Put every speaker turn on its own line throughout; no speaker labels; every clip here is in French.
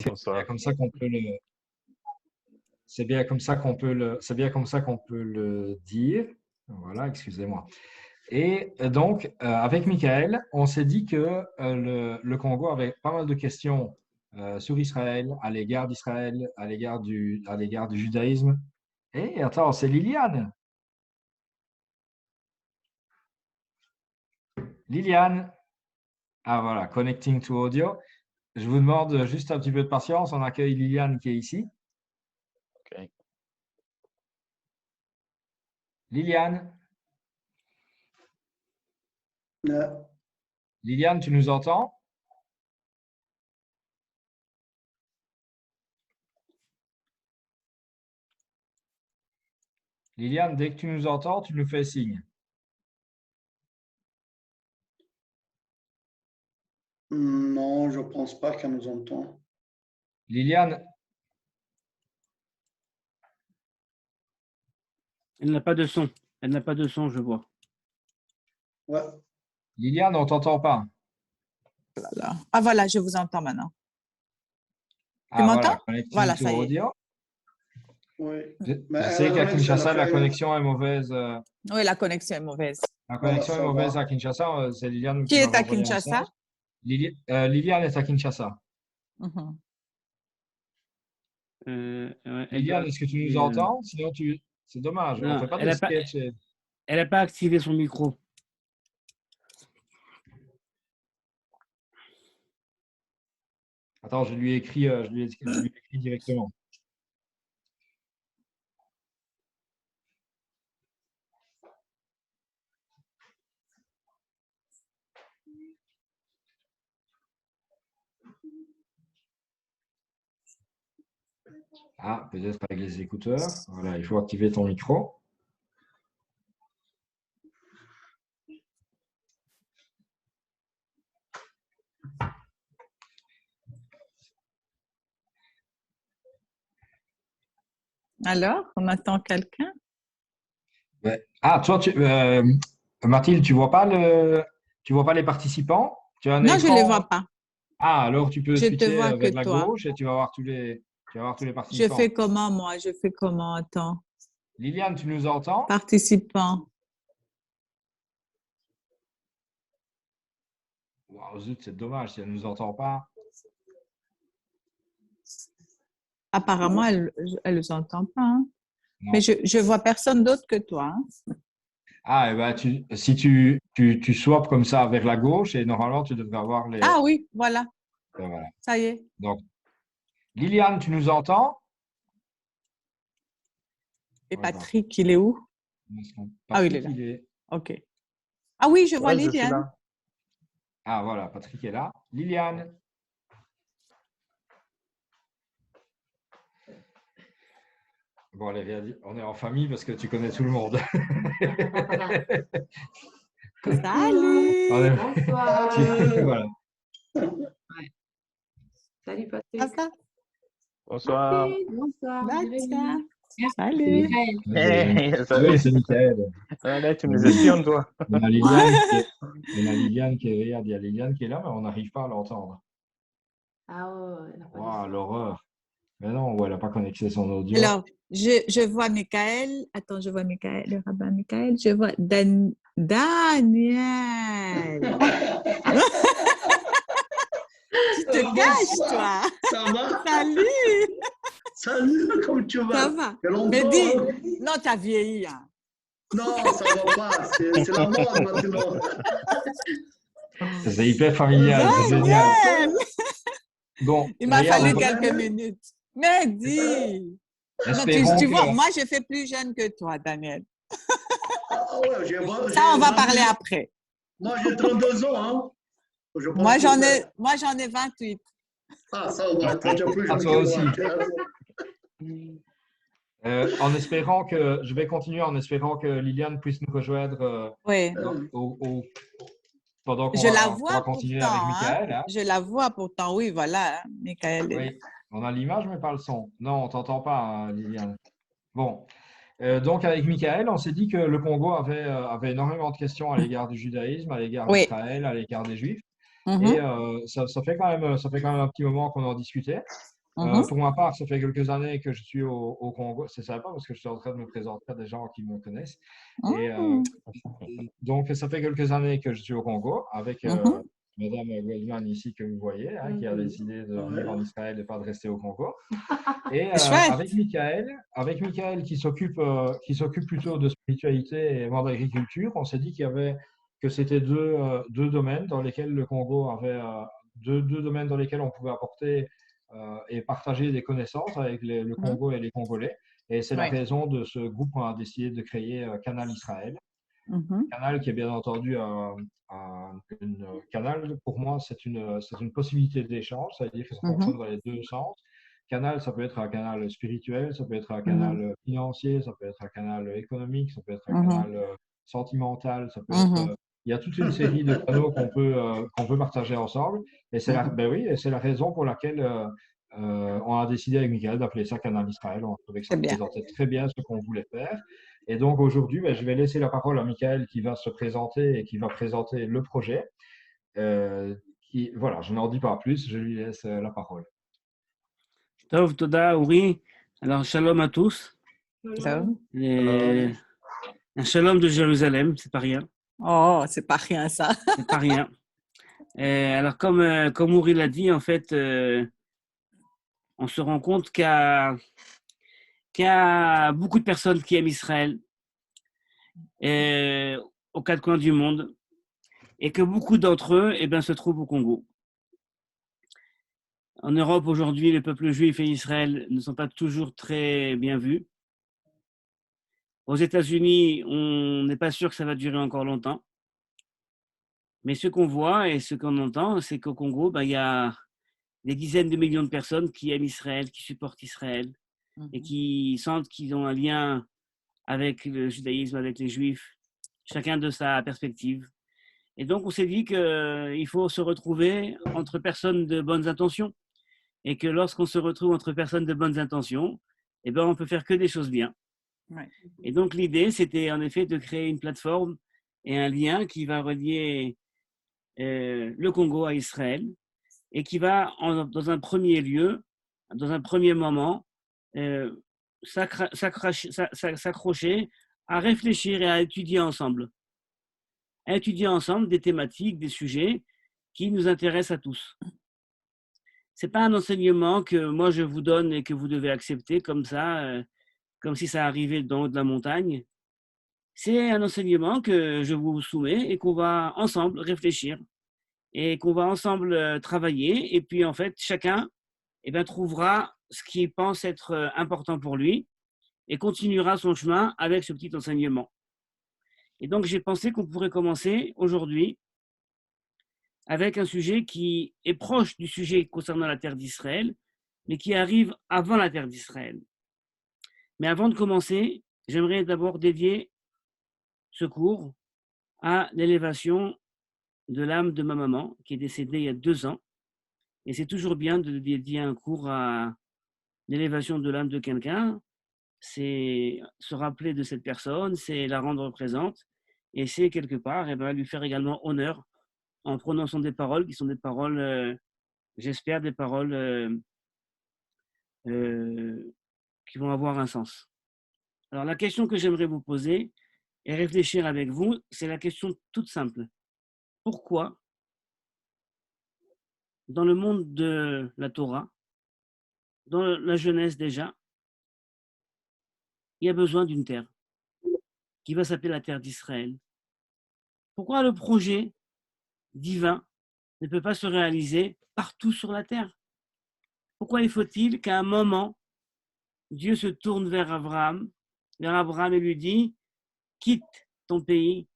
C'est bien comme ça qu'on peut le, c'est bien comme ça qu'on peut le, c'est bien comme ça qu'on peut le dire. Voilà, excusez-moi. Et donc, avec Michael, on s'est dit que le Congo avait pas mal de questions sur Israël, à l'égard d'Israël, à l'égard du judaïsme. Et attends, c'est Liliane. Liliane. Ah voilà, connecting to audio. Je vous demande juste un petit peu de patience. On accueille Liliane qui est ici.
Ok.
Liliane.
Non.
Liliane, tu nous entends? Liliane, dès que tu nous entends, tu nous fais signe.
Non, je pense pas qu'elle nous entend.
Liliane,
Elle n'a pas de son. Elle n'a pas de son, je vois.
Ouais.
Liliane, on t'entend pas.
Voilà. Ah voilà, je vous entends maintenant.
Ah,
m'entends?
voilà, connecting
Voilà,
to
ça y est.
audio.
Oui.
Je
Mais
sais
la
qu'à
connexion,
Kinshasa,
elle a
la
fait-
connexion est mauvaise.
Oui, la connexion est mauvaise.
La
Voilà,
connexion est
ça
mauvaise
va.
à Kinshasa. C'est Liliane
Qui
qui
est
m'avait
à
envoyé un
Kinshasa?
message. Liliane est à Kinshasa.
Mhm.
Elle
Liliane,
doit
est-ce que tu nous
activer,
entends? Sinon, c'est dommage. On ne
non,
fait pas des sketchs.
elle n'a pas activé son micro.
Attends, je lui ai écrit, je lui ai écrit directement. Ah, peut-être avec les écouteurs. Voilà, il faut activer ton micro.
Alors, on attend quelqu'un?
Ouais. Ah, toi, Mathilde, tu vois pas les participants? Tu as un
Non, je ne les
écran.
vois pas.
Ah, alors tu peux
Je te
switcher
vois que
vers la
toi.
gauche et tu vas voir tous les
Je
participants.
fais comment, moi? Je fais comment? Attends.
Liliane, tu nous entends?
Participants.
Waouh, zut, c'est dommage si elle ne nous entend pas.
Apparemment, elle ne les entend pas. Hein.
Non.
Mais je vois personne d'autre que toi. Hein.
Ah, eh ben, si tu swaps comme ça vers la gauche et normalement tu devrais avoir les.
Ah oui, voilà.
Voilà.
Ça y est.
Donc, Liliane, tu nous entends?
Et
Ouais,
Patrick, il est où? Ah oui, il est
Patrick,
là. OK. Ah oui, je vois
Ouais, je suis
Liliane.
là.
Ah, voilà, Patrick est là. Liliane. Bon, allez, on est en famille parce que tu connais tout le monde.
Salut.
Bonsoir.
Voilà.
Salut Patrick.
Ah, ça?
Bonsoir.
Bonsoir.
Bastien.
C'est
Salut.
Michael.
Hey,
Oui,
salut.
c'est Michael.
Là, tu me
Oui.
espionnes, toi.
On a Liliane qui est, regarde, il y a Liliane qui est là, mais on n'arrive pas à l'entendre.
Ah ouais, elle a pas
Waouh,
dit
l'horreur. Mais non, elle n'a pas connecté son audio.
Alors, je vois Michael. Attends, je vois Michael, le rabbin Michael. Je vois Daniel. Tu te caches, toi.
Ça va?
Salut.
Salut, comment tu vas?
Ça va.
Il y a longtemps,
Mais dis,
hein?
non, tu as vieilli. Hein.
Non, ça va pas. C'est la mode maintenant.
C'est hyper familial, c'est génial.
Daniel.
Bon,
Il m'a
regarde,
fallu
donc,
quelques minutes. Mais dis. Non,
espérons
tu
que.
vois, moi, je fais plus jeune que toi, Daniel.
Ah ouais,
Ça, on va parler après.
Moi, j'ai 32 ans. Hein. Je pense
Moi,
que
j'en ai 28.
Ah, ça va. Toi, tu es plus
Ah,
jeune
toi
que
aussi.
moi. Tu as raison.
En espérant que. Je vais continuer en espérant que Liliane puisse nous rejoindre
Oui.
pendant qu'on
Je la
va
vois
continuer
pourtant.
avec
Hein.
Michael. Hein.
Je la vois pourtant. Oui, voilà. Hein. Michael est là.
Oui, on a l'image, mais pas le son. Non, on ne t'entend pas, hein, Liliane. Bon. Donc, avec Michael, on s'est dit que le Congo avait énormément de questions à l'égard du judaïsme, à l'égard
Oui.
d'Israël, à l'égard des Juifs. Et ça fait quand même un petit moment qu'on en discutait. Pour ma part, ça fait quelques années que je suis au Congo. C'est sympa parce que je suis en train de me présenter à des gens qui me connaissent. Et donc, ça fait quelques années que je suis au Congo avec Madame Goldman ici que vous voyez, hein, qui a décidé de venir en Israël et pas de rester au Congo. Et avec Michael qui s'occupe plutôt de spiritualité et moi d'agriculture, on s'est dit que c'était deux domaines dans lesquels le Congo avait deux domaines dans lesquels on pouvait apporter et partager des connaissances avec le Congo et les Congolais. Et c'est la raison de ce groupe qu'on a décidé de créer Canal Israël. Canal qui est bien entendu Canal, pour moi, c'est une possibilité d'échange, c'est-à-dire que ça fonctionne dans les deux sens. Canal, ça peut être un canal spirituel, ça peut être un canal financier, ça peut être un canal économique, ça peut être un canal sentimental, ça peut être... il y a toute une série de canaux qu'on peut partager ensemble. Et c'est la raison pour laquelle on a décidé avec Michael d'appeler ça Canal Israël. On trouvait que ça représentait très bien ce qu'on voulait faire. Et donc aujourd'hui, je vais laisser la parole à Michael qui va se présenter et qui va présenter le projet. Voilà, je n'en dis pas plus, je lui laisse la parole.
Tov, Toda, Uri. Alors, shalom à tous. Un shalom de Jérusalem, c'est pas rien.
Oh, c'est pas rien ça.
C'est pas rien. Alors, comme Uri l'a dit, en fait, on se rend compte qu'il y a beaucoup de personnes qui aiment Israël aux quatre coins du monde et que beaucoup d'entre eux se trouvent au Congo. En Europe, aujourd'hui, le peuple juif et Israël ne sont pas toujours très bien vus. Aux États-Unis, on n'est pas sûr que ça va durer encore longtemps. Mais ce qu'on voit et ce qu'on entend, c'est qu'au Congo, il y a des dizaines de millions de personnes qui aiment Israël, qui supportent Israël et qui sentent qu'ils ont un lien avec le judaïsme, avec les juifs, chacun de sa perspective. Et donc, on s'est dit qu'il faut se retrouver entre personnes de bonnes intentions et que lorsqu'on se retrouve entre personnes de bonnes intentions, on peut faire que des choses bien. Ouais. Et donc, l'idée, c'était en effet de créer une plateforme et un lien qui va relier le Congo à Israël et qui va, dans un premier lieu, dans un premier moment, s'accrocher à réfléchir et à étudier ensemble. À étudier ensemble des thématiques, des sujets qui nous intéressent à tous. Ce n'est pas un enseignement que moi je vous donne et que vous devez accepter comme ça, comme si ça arrivait d'en haut de la montagne. C'est un enseignement que je vous soumets et qu'on va ensemble réfléchir et qu'on va ensemble travailler. Et puis en fait, chacun trouvera ce qui pense être important pour lui et continuera son chemin avec ce petit enseignement. Et donc, j'ai pensé qu'on pourrait commencer aujourd'hui avec un sujet qui est proche du sujet concernant la terre d'Israël, mais qui arrive avant la terre d'Israël. Mais avant de commencer, j'aimerais d'abord dédier ce cours à l'élévation de l'âme de ma maman, qui est décédée il y a 2 ans. Et c'est toujours bien de dédier un cours à l'élévation de l'âme de quelqu'un. C'est se rappeler de cette personne, c'est la rendre présente, et c'est quelque part lui faire également honneur en prononçant des paroles qui sont des paroles, j'espère, des paroles qui vont avoir un sens. Alors la question que j'aimerais vous poser et réfléchir avec vous, c'est la question toute simple. Pourquoi, dans le monde de la Torah, dans la Genèse déjà, il y a besoin d'une terre qui va s'appeler la terre d'Israël? Pourquoi le projet divin ne peut pas se réaliser partout sur la terre? Pourquoi il faut-il qu'à un moment, Dieu se tourne vers Abraham et lui dit « Quitte ton pays,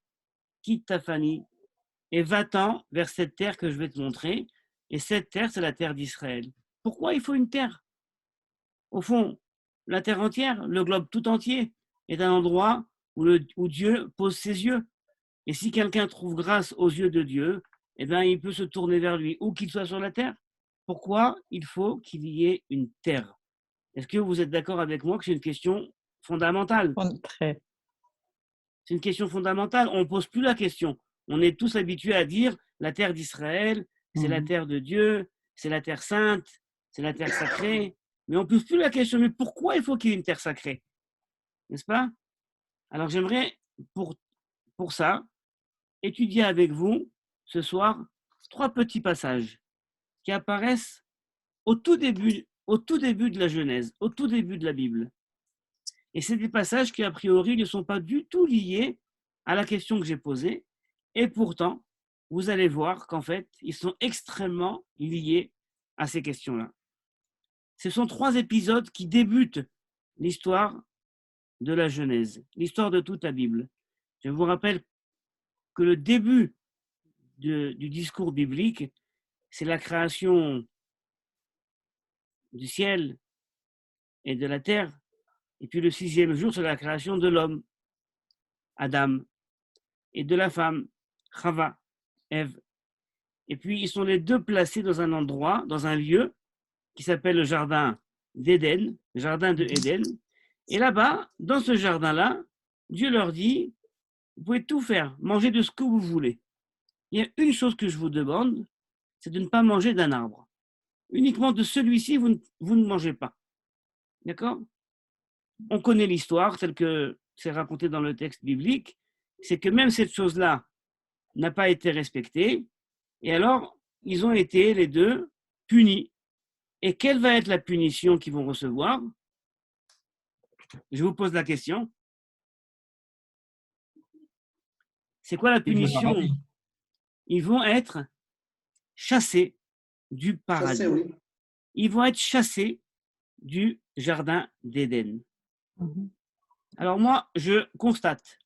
quitte ta famille et va-t'en vers cette terre que je vais te montrer. » Et cette terre, c'est la terre d'Israël. Pourquoi il faut une terre? Au fond, la terre entière, le globe tout entier, est un endroit où Dieu pose ses yeux. Et si quelqu'un trouve grâce aux yeux de Dieu, il peut se tourner vers lui, où qu'il soit sur la terre. Pourquoi il faut qu'il y ait une terre? Est-ce que vous êtes d'accord avec moi que c'est une question fondamentale?
Très.
C'est une question fondamentale. On ne pose plus la question. On est tous habitués à dire la terre d'Israël, c'est la terre de Dieu, c'est la terre sainte, c'est la terre sacrée. Mais on ne pose plus la question, mais pourquoi il faut qu'il y ait une terre sacrée? N'est-ce pas? Alors j'aimerais, pour ça, étudier avec vous ce soir 3 petits passages qui apparaissent au tout début de la Genèse, au tout début de la Bible. Et c'est des passages qui, a priori, ne sont pas du tout liés à la question que j'ai posée. Et pourtant, vous allez voir qu'en fait, ils sont extrêmement liés à ces questions-là. Ce sont 3 épisodes qui débutent l'histoire de la Genèse, l'histoire de toute la Bible. Je vous rappelle que le début du discours biblique, c'est la création du ciel et de la terre. Et puis le 6e jour, c'est la création de l'homme, Adam, et de la femme, Chava, Ève. Et puis ils sont les deux placés dans un endroit, dans un lieu qui s'appelle le jardin d'Éden, le jardin de Éden. Et là-bas, dans ce jardin-là, Dieu leur dit, vous pouvez tout faire, manger de ce que vous voulez. Il y a une chose que je vous demande, c'est de ne pas manger d'un arbre. Uniquement de celui-ci, vous ne mangez pas. D'accord? On connaît l'histoire telle que c'est raconté dans le texte biblique, c'est que même cette chose-là n'a pas été respectée, et alors ils ont été les deux punis. Et quelle va être la punition qu'ils vont recevoir? Je vous pose la question. C'est quoi la punition? Ils vont être chassés du paradis.
Chassé, oui.
Ils vont être chassés du jardin d'Éden. Alors moi, je constate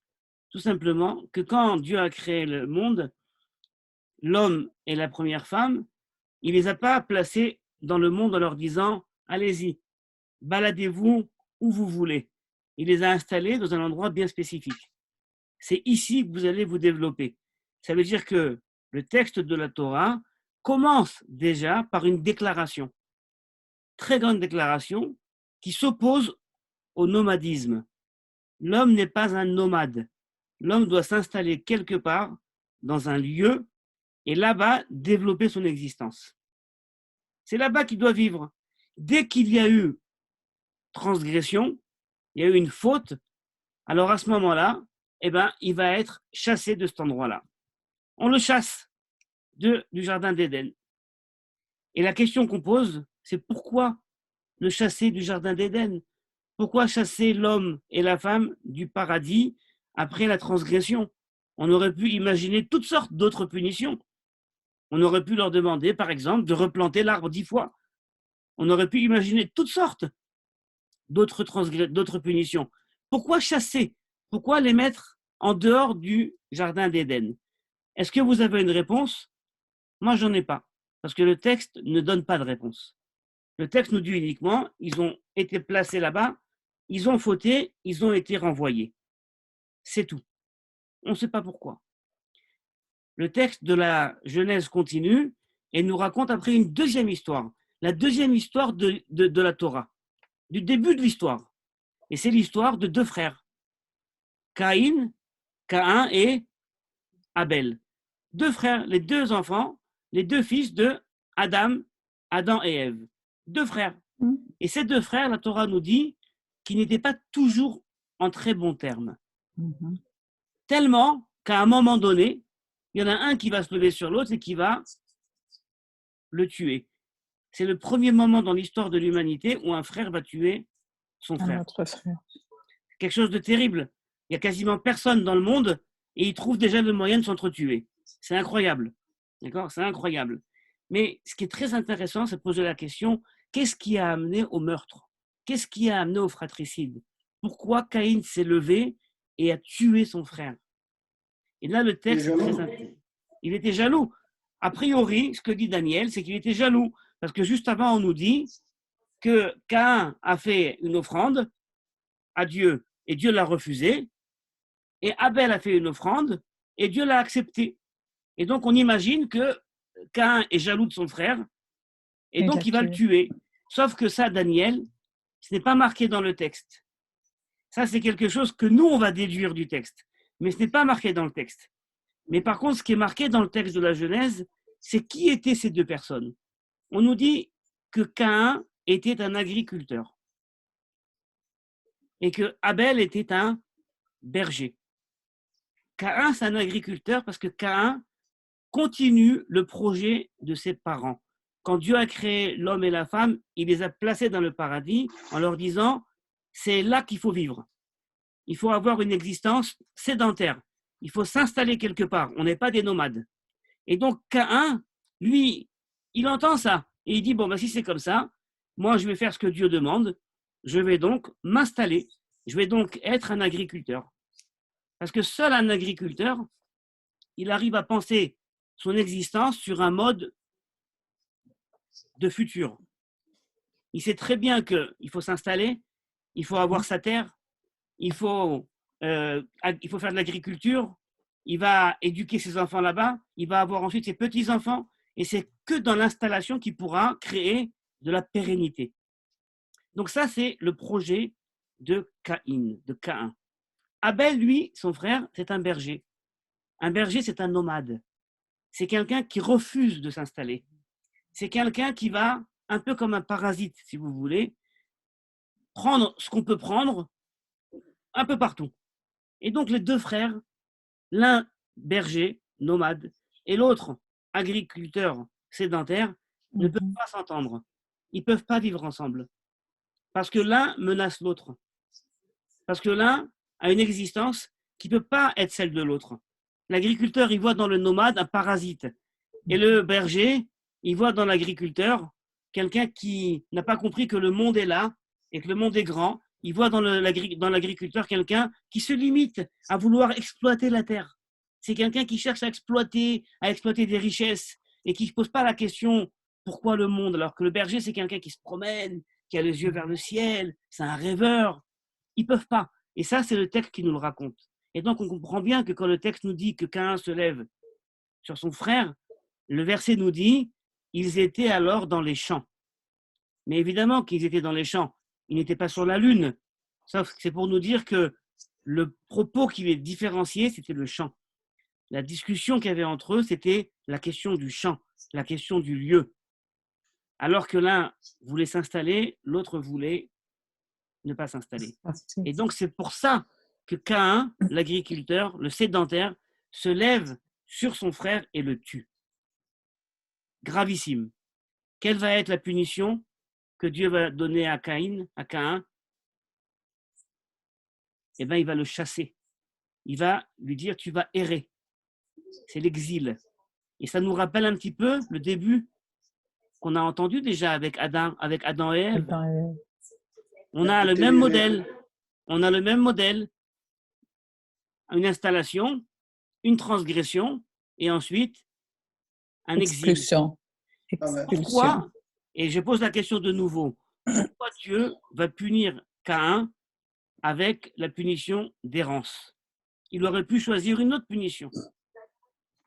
tout simplement que quand Dieu a créé le monde, l'homme et la première femme, il ne les a pas placés dans le monde en leur disant « Allez-y, baladez-vous où vous voulez ». Il les a installés dans un endroit bien spécifique. C'est ici que vous allez vous développer. Ça veut dire que le texte de la Torah commence déjà par une déclaration, très grande déclaration, qui s'oppose au nomadisme. L'homme n'est pas un nomade. L'homme doit s'installer quelque part dans un lieu et là-bas développer son existence. C'est là-bas qu'il doit vivre. Dès qu'il y a eu transgression, il y a eu une faute, alors à ce moment-là, il va être chassé de cet endroit-là. On le chasse du jardin d'Éden. Et la question qu'on pose, c'est pourquoi le chasser du jardin d'Éden? Pourquoi chasser l'homme et la femme du paradis après la transgression? On aurait pu imaginer toutes sortes d'autres punitions. On aurait pu leur demander, par exemple, de replanter l'arbre 10 fois. On aurait pu imaginer toutes sortes d'autres punitions. Pourquoi chasser? Pourquoi les mettre en dehors du jardin d'Éden? Est-ce que vous avez une réponse? Moi, j'en ai pas, parce que le texte ne donne pas de réponse. Le texte nous dit uniquement, ils ont été placés là-bas, ils ont fauté, ils ont été renvoyés. C'est tout. On ne sait pas pourquoi. Le texte de la Genèse continue et nous raconte après une deuxième histoire, la deuxième histoire de la Torah, du début de l'histoire. Et c'est l'histoire de 2 frères, Caïn et Abel. 2 frères, les 2 enfants, les 2 fils de Adam et Ève. 2 frères. Et ces 2 frères, la Torah nous dit qu'ils n'étaient pas toujours en très bons termes. Tellement qu'à un moment donné, il y en a un qui va se lever sur l'autre et qui va le tuer. C'est le premier moment dans l'histoire de l'humanité où un frère va tuer son frère. Quelque chose de terrible. Il n'y a quasiment personne dans le monde et ils trouvent déjà le moyen de s'entretuer. C'est incroyable. D'accord? C'est incroyable. Mais ce qui est très intéressant, c'est de poser la question, qu'est-ce qui a amené au meurtre? Qu'est-ce qui a amené au fratricide? Pourquoi Caïn s'est levé et a tué son frère? Et là, le texte est très intéressant. Il était jaloux. A priori, ce que dit Daniel, c'est qu'il était jaloux. Parce que juste avant, on nous dit que Caïn a fait une offrande à Dieu et Dieu l'a refusée. Et Abel a fait une offrande et Dieu l'a acceptée. Et donc, on imagine que Caïn est jaloux de son frère et donc il va le tuer. Sauf que ça, Daniel, ce n'est pas marqué dans le texte. Ça, c'est quelque chose que nous, on va déduire du texte. Mais ce n'est pas marqué dans le texte. Mais par contre, ce qui est marqué dans le texte de la Genèse, c'est qui étaient ces deux personnes. On nous dit que Caïn était un agriculteur et que Abel était un berger. Caïn, c'est un agriculteur parce que Caïn continue le projet de ses parents. Quand Dieu a créé l'homme et la femme, il les a placés dans le paradis en leur disant « c'est là qu'il faut vivre ». Il faut avoir une existence sédentaire. Il faut s'installer quelque part. On n'est pas des nomades. Et donc, Caïn, lui, il entend ça. Et il dit, bon, ben, si c'est comme ça, moi, je vais faire ce que Dieu demande. Je vais donc m'installer. Je vais donc être un agriculteur. Parce que seul un agriculteur, il arrive à penser son existence sur un mode de futur. Il sait très bien qu'il faut s'installer, il faut avoir sa terre, il faut faire de l'agriculture, il va éduquer ses enfants là-bas, il va avoir ensuite ses petits-enfants, et c'est que dans l'installation qu'il pourra créer de la pérennité. Donc ça, c'est le projet de Caïn. Abel, lui, son frère, c'est un berger. Un berger, c'est un nomade. C'est quelqu'un qui refuse de s'installer. C'est quelqu'un qui va, un peu comme un parasite, si vous voulez, prendre ce qu'on peut prendre un peu partout. Et donc, les deux frères, l'un berger, nomade, et l'autre agriculteur sédentaire, ne peuvent pas s'entendre. Ils ne peuvent pas vivre ensemble. Parce que l'un menace l'autre. Parce que l'un a une existence qui ne peut pas être celle de l'autre. L'agriculteur, il voit dans le nomade un parasite. Et le berger, il voit dans l'agriculteur quelqu'un qui n'a pas compris que le monde est là et que le monde est grand. Il voit dans l'agriculteur quelqu'un qui se limite à vouloir exploiter la terre. C'est quelqu'un qui cherche à exploiter des richesses et qui ne se pose pas la question pourquoi le monde, alors que le berger, c'est quelqu'un qui se promène, qui a les yeux vers le ciel, c'est un rêveur. Ils ne peuvent pas. Et ça, c'est le texte qui nous le raconte. Et donc, on comprend bien que quand le texte nous dit que Caïn se lève sur son frère, le verset nous dit « Ils étaient alors dans les champs ». Mais évidemment qu'ils étaient dans les champs. Ils n'étaient pas sur la lune. Sauf que c'est pour nous dire que le propos qui les différenciait, c'était le champ. La discussion qu'il y avait entre eux, c'était la question du champ, la question du lieu. Alors que l'un voulait s'installer, l'autre voulait ne pas s'installer. Et donc, c'est pour ça que Caïn, l'agriculteur, le sédentaire, se lève sur son frère et le tue. Gravissime. Quelle va être la punition que Dieu va donner à Caïn? Eh bien, il va le chasser. Il va lui dire, tu vas errer. C'est l'exil. Et ça nous rappelle un petit peu le début qu'on a entendu déjà avec Adam et Ève. On a le même modèle. Une installation, une transgression et ensuite un exil.
Expulsion.
Pourquoi, et je pose la question de nouveau, pourquoi Dieu va punir Caïn avec la punition d'errance? Il aurait pu choisir une autre punition.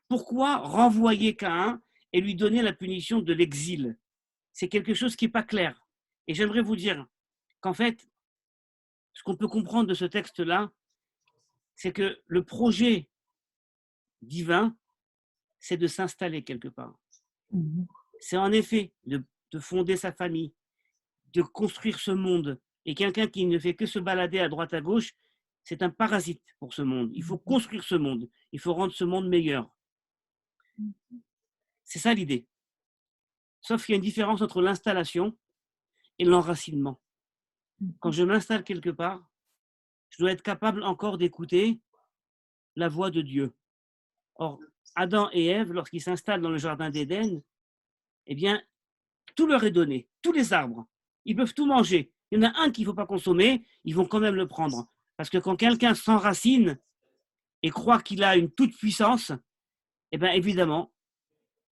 Pourquoi renvoyer Caïn et lui donner la punition de l'exil? C'est quelque chose qui n'est pas clair. Et j'aimerais vous dire qu'en fait, ce qu'on peut comprendre de ce texte-là, c'est que le projet divin, c'est de s'installer quelque part. C'est en effet de fonder sa famille, de construire ce monde. Et quelqu'un qui ne fait que se balader à droite à gauche, c'est un parasite pour ce monde. Il faut construire ce monde. Il faut rendre ce monde meilleur. C'est ça l'idée. Sauf qu'il y a une différence entre l'installation et l'enracinement. Quand je m'installe quelque part, je dois être capable encore d'écouter la voix de Dieu. Or, Adam et Ève, lorsqu'ils s'installent dans le jardin d'Éden, eh bien, tout leur est donné, tous les arbres. Ils peuvent tout manger. Il y en a un qu'il ne faut pas consommer, ils vont quand même le prendre. Parce que quand quelqu'un s'enracine et croit qu'il a une toute-puissance, eh bien, évidemment,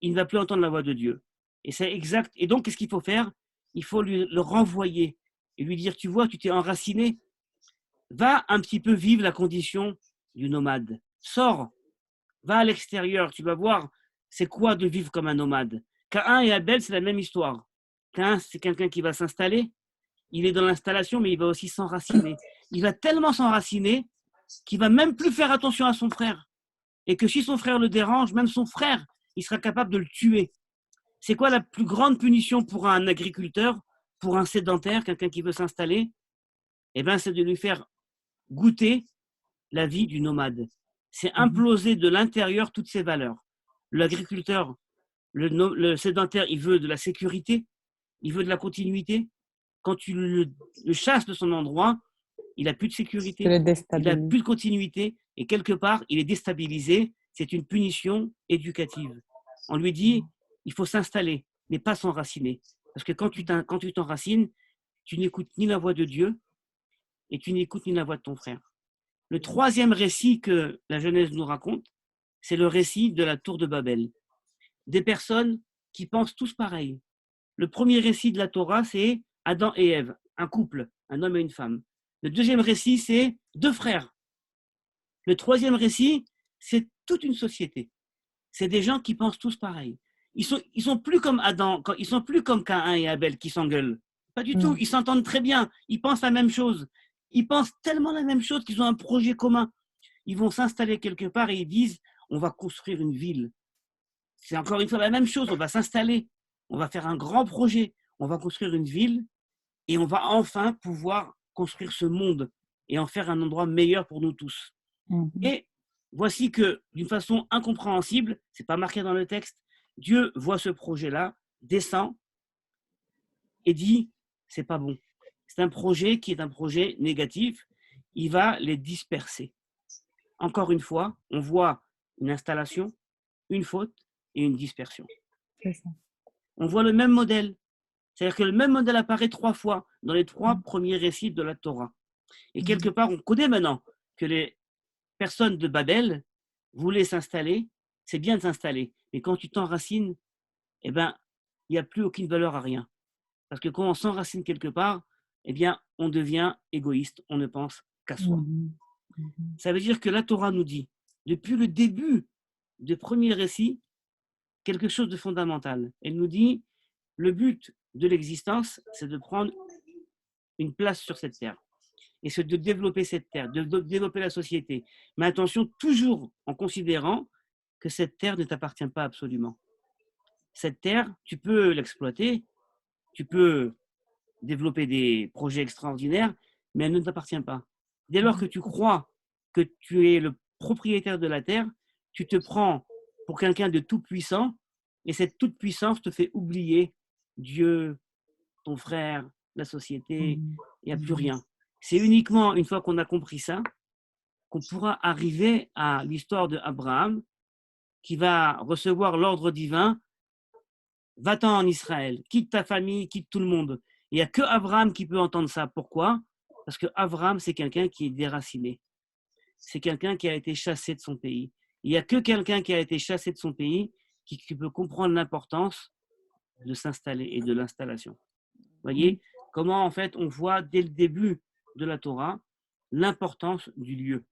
il ne va plus entendre la voix de Dieu. Et c'est exact. Et donc, qu'est-ce qu'il faut faire? Il faut le renvoyer et lui dire, tu vois, tu t'es enraciné, va un petit peu vivre la condition du nomade. Sors, va à l'extérieur, tu vas voir c'est quoi de vivre comme un nomade. Caïn et Abel, c'est la même histoire. Caïn, c'est quelqu'un qui va s'installer, il est dans l'installation, mais il va aussi s'enraciner. Il va tellement s'enraciner qu'il va même plus faire attention à son frère. Et que si son frère le dérange, même son frère, il sera capable de le tuer. C'est quoi la plus grande punition pour un agriculteur, pour un sédentaire, quelqu'un qui veut s'installer? Eh bien, c'est de lui faire goûter la vie du nomade. C'est imploser de l'intérieur toutes ses valeurs. L'agriculteur, le sédentaire, il veut de la sécurité, il veut de la continuité. Quand tu le chasses de son endroit, il n'a plus de sécurité, il n'a plus de continuité et quelque part, il est déstabilisé. C'est une punition éducative. On lui dit, il faut s'installer, mais pas s'enraciner. Parce que quand tu t'enracines, tu n'écoutes ni la voix de Dieu et tu n'écoutes ni la voix de ton frère. Le troisième récit que la Genèse nous raconte, c'est le récit de la tour de Babel. Des personnes qui pensent tous pareil. Le premier récit de la Torah, c'est Adam et Ève, un couple, un homme et une femme. Le deuxième récit, c'est deux frères. Le troisième récit, c'est toute une société. C'est des gens qui pensent tous pareil. Ils sont plus comme Adam, ils sont plus comme Caïn et Abel qui s'engueulent. Pas du tout, ils s'entendent très bien, ils pensent la même chose. Ils pensent tellement la même chose qu'ils ont un projet commun. Ils vont s'installer quelque part et ils disent, on va construire une ville. C'est encore une fois la même chose, on va s'installer, on va faire un grand projet, on va construire une ville et on va enfin pouvoir construire ce monde et en faire un endroit meilleur pour nous tous. Et voici que, d'une façon incompréhensible, c'est pas marqué dans le texte, Dieu voit ce projet-là, descend et dit, c'est pas bon. C'est un projet qui est un projet négatif, il va les disperser. Encore une fois, on voit une installation, une faute et une dispersion. On voit le même modèle. C'est-à-dire que le même modèle apparaît 3 fois dans les 3 premiers récits de la Torah. Et quelque part, on connaît maintenant que les personnes de Babel voulaient s'installer. C'est bien de s'installer. Mais quand tu t'enracines, eh ben, il n'y a plus aucune valeur à rien. Parce que quand on s'enracine quelque part, eh bien, on devient égoïste. On ne pense qu'à soi. Ça veut dire que la Torah nous dit, depuis le début du premier récit, quelque chose de fondamental. Elle nous dit, le but de l'existence, c'est de prendre une place sur cette terre. Et c'est de développer cette terre, de développer la société. Mais attention, toujours en considérant que cette terre ne t'appartient pas absolument. Cette terre, tu peux l'exploiter, tu peux développer des projets extraordinaires, mais elle ne t'appartient pas. Dès lors que tu crois que tu es le propriétaire de la terre, tu te prends pour quelqu'un de tout puissant et cette toute puissance te fait oublier Dieu, ton frère, la société, il n'y a plus rien. C'est uniquement une fois qu'on a compris ça qu'on pourra arriver à l'histoire d'Abraham qui va recevoir l'ordre divin, va-t'en en Israël, quitte ta famille, quitte tout le monde. Il n'y a que Abraham qui peut entendre ça. Pourquoi? Parce que Abraham, c'est quelqu'un qui est déraciné. C'est quelqu'un qui a été chassé de son pays. Il n'y a que quelqu'un qui a été chassé de son pays qui peut comprendre l'importance de s'installer et de l'installation. Vous voyez comment, en fait, on voit dès le début de la Torah l'importance du lieu.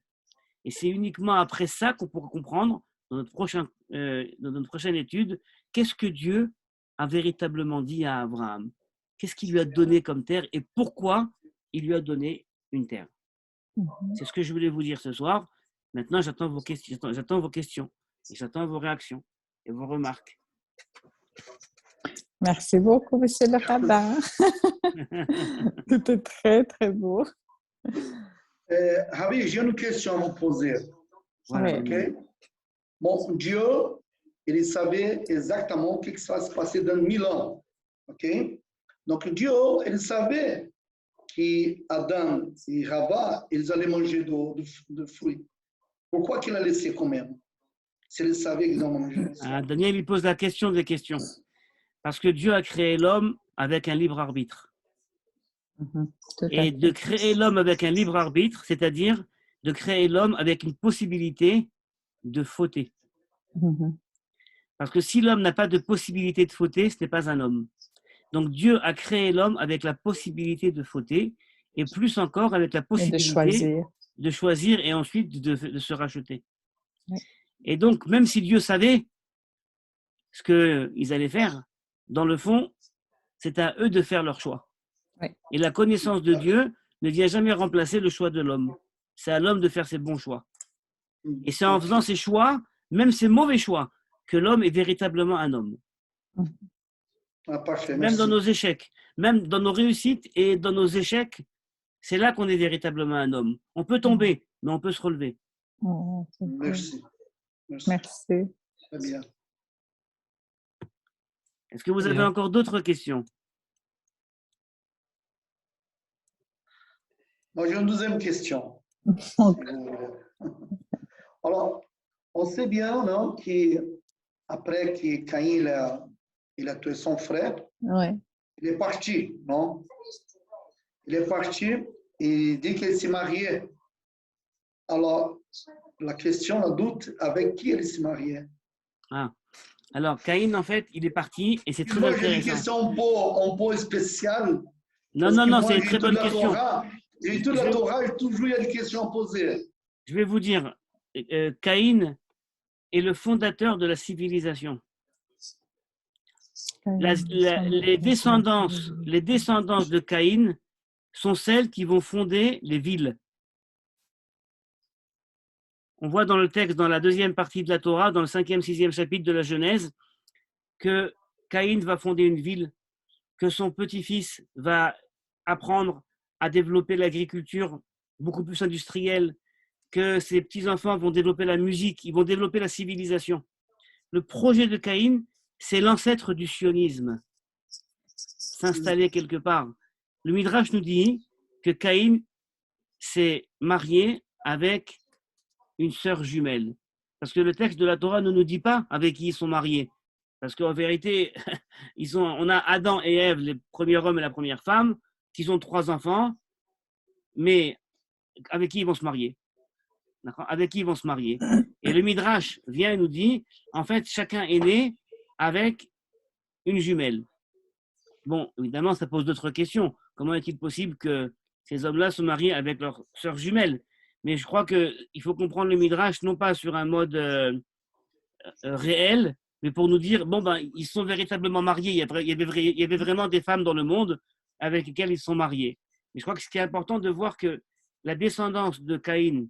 Et c'est uniquement après ça qu'on pourra comprendre, dans notre prochaine étude, qu'est-ce que Dieu a véritablement dit à Abraham. Qu'est-ce qu'il lui a donné comme terre et pourquoi il lui a donné une terre. C'est ce que je voulais vous dire ce soir. Maintenant, j'attends vos questions, et j'attends vos réactions et vos remarques.
Merci beaucoup, monsieur le rabbin. Tout est très, très beau.
Ravi, j'ai une question à vous poser.
Voilà.
Ok? Bon, Dieu, il savait exactement ce qui va se passer dans 1000 ans. Ok? Donc, Dieu, il savait qu'Adam et Rava, ils allaient manger de fruits. Pourquoi qu'il a laissé quand même? S'il savait qu'ils ont mangé.
Daniel, il pose la question des questions. Parce que Dieu a créé l'homme avec un libre arbitre. Et de créer l'homme avec un libre arbitre, c'est-à-dire de créer l'homme avec une possibilité de fauter. Parce que si l'homme n'a pas de possibilité de fauter, ce n'est pas un homme. Donc Dieu a créé l'homme avec la possibilité de fauter et plus encore avec la possibilité de choisir et ensuite de se racheter. Et donc, même si Dieu savait ce qu'ils allaient faire, dans le fond, c'est à eux de faire leur choix. Et la connaissance de Dieu ne vient jamais remplacer le choix de l'homme. C'est à l'homme de faire ses bons choix. Et c'est en faisant ses choix, même ses mauvais choix, que l'homme est véritablement un homme.
Ah, parfait,
Même
merci.
dans nos échecs, même dans nos réussites et dans nos échecs, c'est là qu'on est véritablement un homme. On peut tomber, mais on peut se relever.
Oh, c'est cool.
Merci. Merci.
Merci.
Très bien.
Est-ce que vous
Très
avez
bien.
encore d'autres questions?
Moi, j'ai une deuxième question. Si vous voulez. Alors, on sait bien, non, qu'après que Caïn il a tué son frère,
Ouais.
il est parti, non? Il est parti et il dit qu'il s'est marié. Alors, la question, le doute, avec qui il s'est marié?
Ah. Alors, Caïn, en fait, il est parti et c'est très
Moi, j'ai une
intéressant.
question un peu spéciale.
Non,
Parce
non,
que
non,
moi,
c'est une
j'ai
très
toute
bonne
la
question.
Torah, j'ai toute la Torah et toujours il y a des questions à poser.
Je vais vous dire, Caïn est le fondateur de la civilisation. Les descendances de Caïn sont celles qui vont fonder les villes. On voit dans le texte, dans la deuxième partie de la Torah, dans le 5e, 6e chapitre de la Genèse, que Caïn va fonder une ville, que son petit-fils va apprendre à développer l'agriculture beaucoup plus industrielle, que ses petits-enfants vont développer la musique, ils vont développer la civilisation. Le projet de Caïn, c'est l'ancêtre du sionisme, s'installer quelque part. Le Midrash nous dit que Caïn s'est marié avec une sœur jumelle. Parce que le texte de la Torah ne nous dit pas avec qui ils sont mariés. Parce qu'en vérité, on a Adam et Ève, le premier homme et la première femme, qui ont 3 enfants, mais avec qui ils vont se marier? Avec qui ils vont se marier? Et le Midrash vient et nous dit, en fait, chacun est né avec une jumelle. Bon, évidemment, ça pose d'autres questions. Comment est-il possible que ces hommes-là se marient avec leur sœur jumelle? Mais je crois qu'il faut comprendre le Midrash, non pas sur un mode réel, mais pour nous dire, bon, ben, ils sont véritablement mariés. Il y avait vraiment des femmes dans le monde avec lesquelles ils sont mariés. Mais je crois que ce qui est important de voir que la descendance de Caïn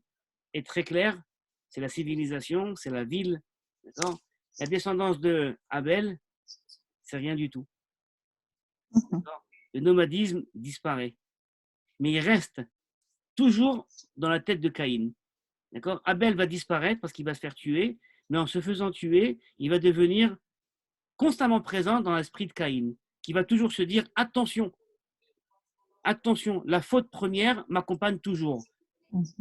est très claire. C'est la civilisation, c'est la ville. D'accord? La descendance de Abel, c'est rien du tout. Le nomadisme disparaît. Mais il reste toujours dans la tête de Caïn. D'accord? Abel va disparaître parce qu'il va se faire tuer, mais en se faisant tuer, il va devenir constamment présent dans l'esprit de Caïn, qui va toujours se dire attention, attention, la faute première m'accompagne toujours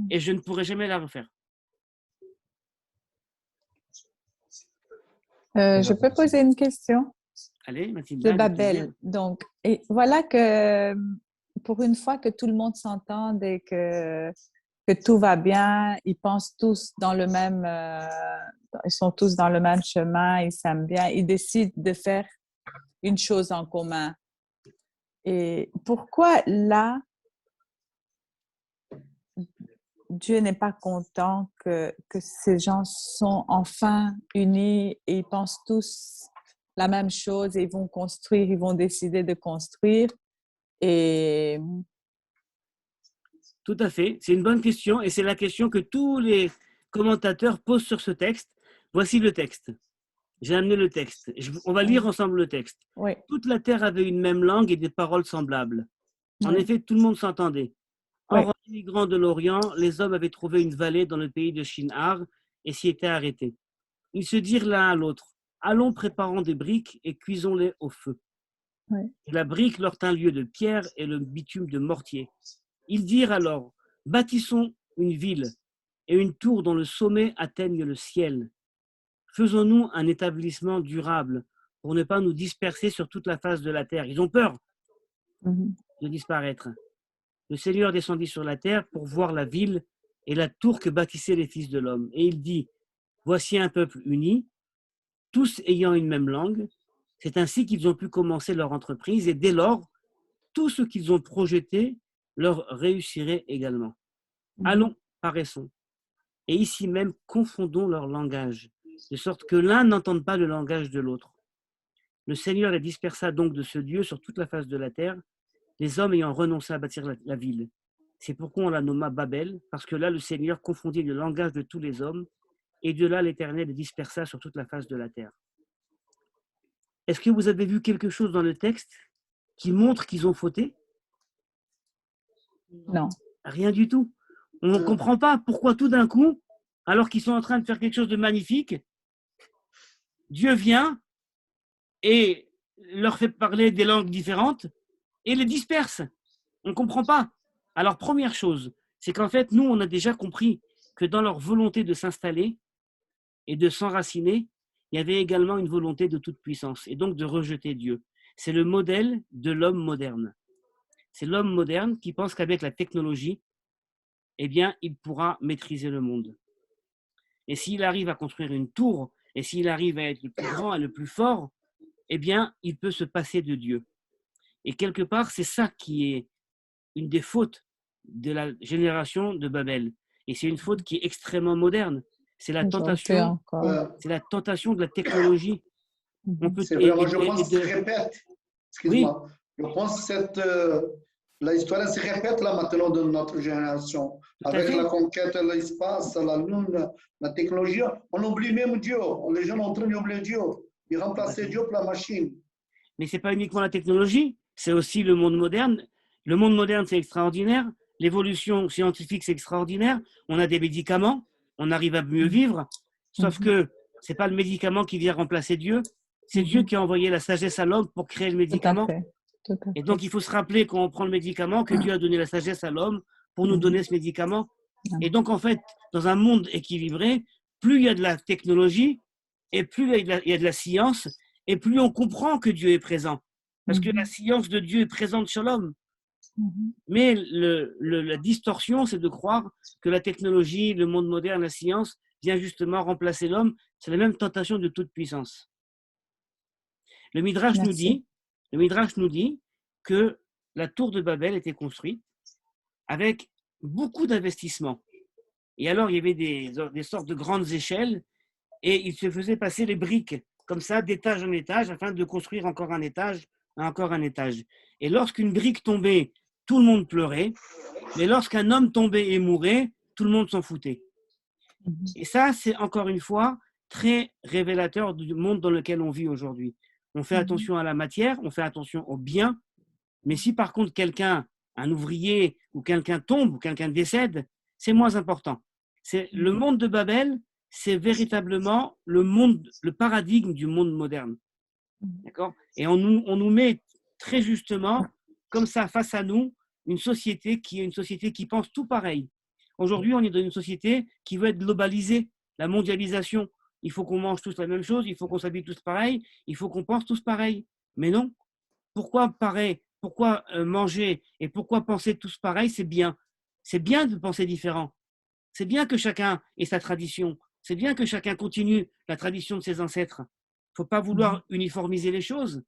et je ne pourrai jamais la refaire.
Je peux poser une question
Allez, Mathilde.
de Babel. Donc, et voilà que pour une fois que tout le monde s'entende et que tout va bien, ils pensent tous dans le même, ils sont tous dans le même chemin, ils s'aiment bien, ils décident de faire une chose en commun. Et pourquoi là, Dieu n'est pas content que ces gens sont enfin unis et ils pensent tous la même chose et ils vont construire, ils vont décider de construire. Et
Tout à fait, c'est une bonne question et c'est la question que tous les commentateurs posent sur ce texte. Voici le texte. J'ai amené le texte. On va lire ensemble le texte.
oui.
Toute la terre avait une même langue et des paroles semblables. En
Oui.
effet, tout le monde s'entendait.
Oui.
Or, en immigrant de l'Orient, les hommes avaient trouvé une vallée dans le pays de Shinar et s'y étaient arrêtés. Ils se dirent l'un à l'autre, allons préparons des briques et cuisons-les au feu.
Oui.
Et la brique leur tint lieu de pierre et le bitume de mortier. Ils dirent alors, bâtissons une ville et une tour dont le sommet atteigne le ciel. Faisons-nous un établissement durable pour ne pas nous disperser sur toute la face de la terre. Ils ont peur de disparaître. Le Seigneur descendit sur la terre pour voir la ville et la tour que bâtissaient les fils de l'homme. Et il dit, voici un peuple uni, tous ayant une même langue. C'est ainsi qu'ils ont pu commencer leur entreprise et dès lors, tout ce qu'ils ont projeté leur réussirait également. Allons, paraissons. Et ici même, confondons leur langage, de sorte que l'un n'entende pas le langage de l'autre. Le Seigneur les dispersa donc de ce lieu sur toute la face de la terre, les hommes ayant renoncé à bâtir la ville. C'est pourquoi on la nomma Babel, parce que là, le Seigneur confondit le langage de tous les hommes, et de là l'Éternel les dispersa sur toute la face de la terre. Est-ce que vous avez vu quelque chose dans le texte qui montre qu'ils ont fauté?
Non.
Rien du tout. On ne comprend pas pourquoi tout d'un coup, alors qu'ils sont en train de faire quelque chose de magnifique, Dieu vient et leur fait parler des langues différentes et les disperse. On ne comprend pas. Alors, première chose, c'est qu'en fait, nous, on a déjà compris que dans leur volonté de s'installer et de s'enraciner, il y avait également une volonté de toute puissance et donc de rejeter Dieu. C'est le modèle de l'homme moderne. C'est l'homme moderne qui pense qu'avec la technologie, eh bien, il pourra maîtriser le monde. Et s'il arrive à construire une tour, et s'il arrive à être le plus grand et le plus fort, eh bien, il peut se passer de Dieu. Et quelque part, c'est ça qui est une des fautes de la génération de Babel. Et c'est une faute qui est extrêmement moderne. C'est la tentation, c'est la tentation de la technologie. On peut,
c'est vraiment, je pense que ça se répète. Excuse-moi.
Oui.
Je pense que la histoire se répète là maintenant dans notre génération. Avec la conquête de l'espace, la lune, la technologie, on oublie même Dieu. Les gens sont en train d'oublier Dieu. Ils remplacent Dieu par la machine.
Mais ce n'est pas uniquement la technologie, c'est aussi le monde moderne. Le monde moderne, c'est extraordinaire. L'évolution scientifique, c'est extraordinaire. On a des médicaments, on arrive à mieux vivre. Sauf que ce n'est pas le médicament qui vient remplacer Dieu. C'est Dieu qui a envoyé la sagesse à l'homme pour créer le médicament.
Tout à fait.
Et donc, il faut se rappeler quand on prend le médicament que Dieu a donné la sagesse à l'homme pour nous donner ce médicament. Et donc, en fait, dans un monde équilibré, plus il y a de la technologie et plus il y a de la science et plus on comprend que Dieu est présent. Parce que la science de Dieu est présente sur l'homme. Mais la distorsion, c'est de croire que la technologie, le monde moderne, la science vient justement remplacer l'homme. C'est la même tentation de toute puissance. Le Midrash nous dit que la tour de Babel était construite avec beaucoup d'investissements. Et alors, il y avait des sortes de grandes échelles et il se faisait passer les briques comme ça, d'étage en étage, afin de construire encore un étage, encore un étage. Et lorsqu'une brique tombait, tout le monde pleurait. Mais lorsqu'un homme tombait et mourait, tout le monde s'en foutait. Et ça, c'est encore une fois très révélateur du monde dans lequel on vit aujourd'hui. On fait attention à la matière, on fait attention au bien, mais si par contre quelqu'un, un ouvrier ou quelqu'un tombe ou quelqu'un décède, c'est moins important. C'est le monde de Babel, c'est véritablement le paradigme du monde moderne. D'accord ? Et on nous met très justement, comme ça, face à nous, une société qui pense tout pareil. Aujourd'hui, on est dans une société qui veut être globalisée, la mondialisation. Il faut qu'on mange tous la même chose, il faut qu'on s'habille tous pareil, il faut qu'on pense tous pareil. Mais non. Pourquoi manger et pourquoi penser tous pareil, c'est bien. C'est bien de penser différent. C'est bien que chacun ait sa tradition. C'est bien que chacun continue la tradition de ses ancêtres. Il ne faut pas vouloir uniformiser les choses.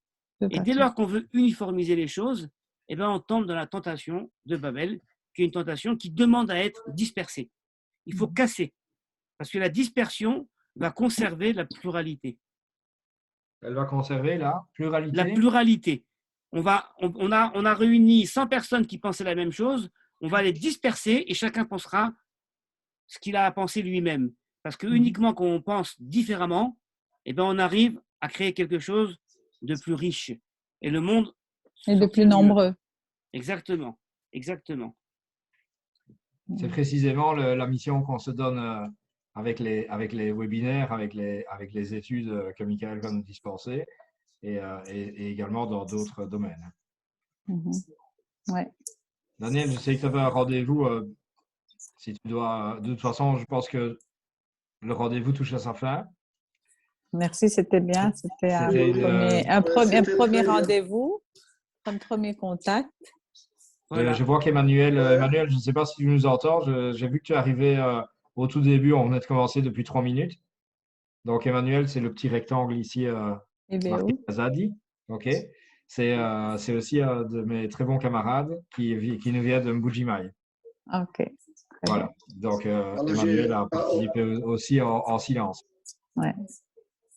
Et dès lors qu'on veut uniformiser les choses, eh ben on tombe dans la tentation de Babel, qui est une tentation qui demande à être dispersée. Il faut casser. Parce que la dispersion va conserver la pluralité.
Elle va conserver la pluralité.
La pluralité. On a réuni 100 personnes qui pensaient la même chose, on va les disperser et chacun pensera ce qu'il a à penser lui-même. Parce que uniquement quand on pense différemment, eh ben on arrive à créer quelque chose de plus riche. Et le monde...
Et de plus nombreux.
Exactement. Exactement.
C'est précisément la mission qu'on se donne avec les webinaires, avec les études que Michael va nous dispenser et également dans d'autres domaines.
Ouais.
Daniel, je sais que tu avais un rendez-vous. Si tu dois, de toute façon, je pense que le rendez-vous touche à sa fin.
Merci, c'était bien. C'était un premier rendez-vous, un premier contact.
Voilà. Je vois Emmanuel, je ne sais pas si tu nous entends. J'ai vu que tu es arrivé au tout début. On venait de commencer depuis 3 minutes. Donc, Emmanuel, c'est le petit rectangle ici, marqué Azadi. OK. C'est aussi de mes très bons camarades qui nous vient de Mbujimaï.
OK.
Voilà. Donc, Emmanuel a participé aussi en silence.
Ouais.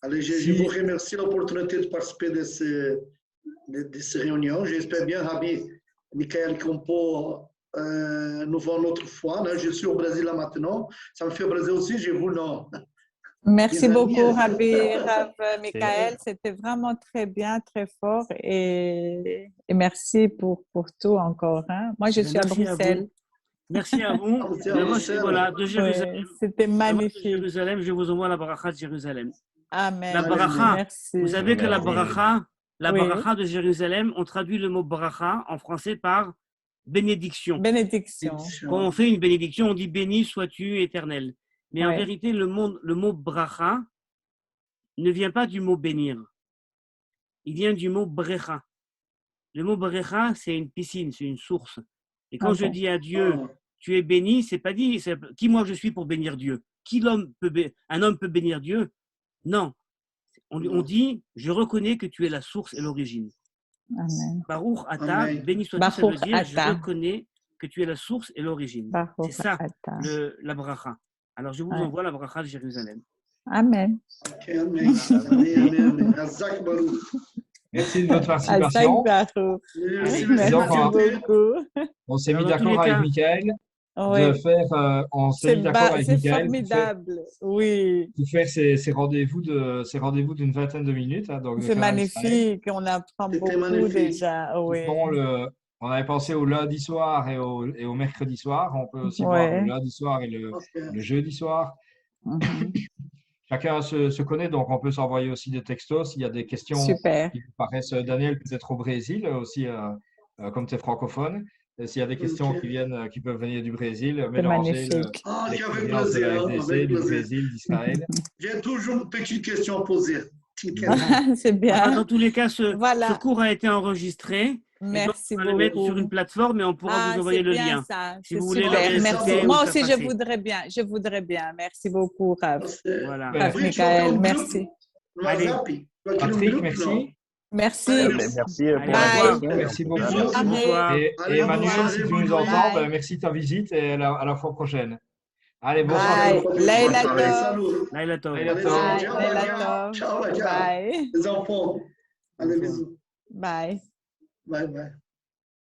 Allez, je vous remercie l'opportunité de participer de ces réunions. J'espère bien, Rabbi Michael, qu'on peut nous voir une autre fois. Je suis au Brésil là maintenant. Ça me fait au Brésil aussi, je vous non.
Merci
Mes amis,
beaucoup,
elles-
Rav Michael. C'était vraiment très bien, très fort. Et merci pour tout encore. Hein. Moi, je suis à
Merci à
Bruxelles.
vous. Merci à vous.
Ah, vous êtes à
Ben, moi, je suis
Bruxelles.
voilà, de Jérusalem.
Oui, c'était
Ben, moi, de
magnifique.
Jérusalem, je vous envoie la bracha de Jérusalem.
Amen.
La bracha,
Merci.
vous savez que la
Merci.
bracha de Jérusalem, on traduit le mot bracha en français par bénédiction.
Bénédiction.
Quand on fait une bénédiction, on dit béni sois-tu éternel. Mais en
Ouais.
vérité, le mot bracha ne vient pas du mot bénir. Il vient du mot brecha. Le mot brecha, c'est une piscine, c'est une source. Et quand je
Ok.
dis à Dieu,
Ah,
tu es béni, c'est pas dit, qui moi je suis pour bénir Dieu? Un homme peut bénir Dieu? Non. On dit, je reconnais que tu es la source et l'origine.
Amen.
Baruch Ata,
Amen.
béni sois-tu, ça veut
Baruch
dire, je
Ata.
reconnais que tu es la source et l'origine.
Baruch
C'est ça,
Ata.
la bracha. Alors je vous
Ouais.
envoie la bracha de Jérusalem.
Amen.
ok, Amen. Amen. Hazak Baruch.
Merci de votre
Azak
participation.
Baruch.
Merci,
Merci
Donc,
beaucoup.
on s'est mis
Alors, dans tous
d'accord
les
avec
cas-
Michael de
Oui.
faire, on s'est mis d'accord avec
C'est
Michael
formidable. Oui.
pour faire ces rendez-vous d'une vingtaine de minutes. Hein, donc de
C'est
Canal Israël.
magnifique. On apprend
C'était
beaucoup
magnifique.
déjà. Oui.
On avait pensé au lundi soir et au mercredi soir. On peut aussi voir le
Ouais.
lundi soir et
Ok.
le jeudi soir.
Mhm.
Chacun se connaît, donc on peut s'envoyer aussi des textos s'il y a des questions
Super.
qui vous paraissent. Daniel, peut-être au Brésil aussi, comme tu es francophone. S'il y a des questions
Ok.
qui peuvent venir du Brésil,
C'est
mélanger
magnifique.
Ah, ok, avec
l'expérience de la
plaisir.
RDC,
Avec
du
plaisir.
Brésil, d'Israël.
J'ai toujours une petite question à poser. Petite
Voilà.
question.
C'est
Voilà,
bien.
dans tous les cas, ce
Voilà.
cours a été enregistré. Et donc,
Merci
on va le mettre sur une
beaucoup.
plateforme et on pourra vous
Ah,
envoyer
c'est
le
bien
lien.
ça.
Si
C'est
vous voulez le
super.
Ok, ça
Merci.
réécouter ou
Moi
le faire
aussi, je
passer.
voudrais bien. Je voudrais bien. Merci beaucoup, Rav.
Voilà.
Ouais.
Rav
Oui, tu vas créer
Michael.
un
Merci.
groupe.
Allez.
WhatsApp. Tu vas créer un
Patrick,
groupe, non?
merci.
Merci.
Allez,
Mais merci
Allez,
pour
au
Bye.
l'invitation.
Merci beaucoup.
Bisous.
Bonne soirée.
Bonsoir.
Et
Allez, bonne
Emmanuel,
soirée,
si tu
bonne
nous
nuit.
entends,
Bye.
merci de ta visite et à la fois prochaine. Allez, bonne
Ok,
soirée.
Bye. Leila
soirée.
Tov.
Salut.
Laila Tov.
Laila
Allez,
Tov.
Bye.
ciao,
Leila
la gare.
Tov.
Ciao, la gare.
Bye.
Les enfants. Allez,
Bonsoir.
bisous.
Bye.
Bye, bye.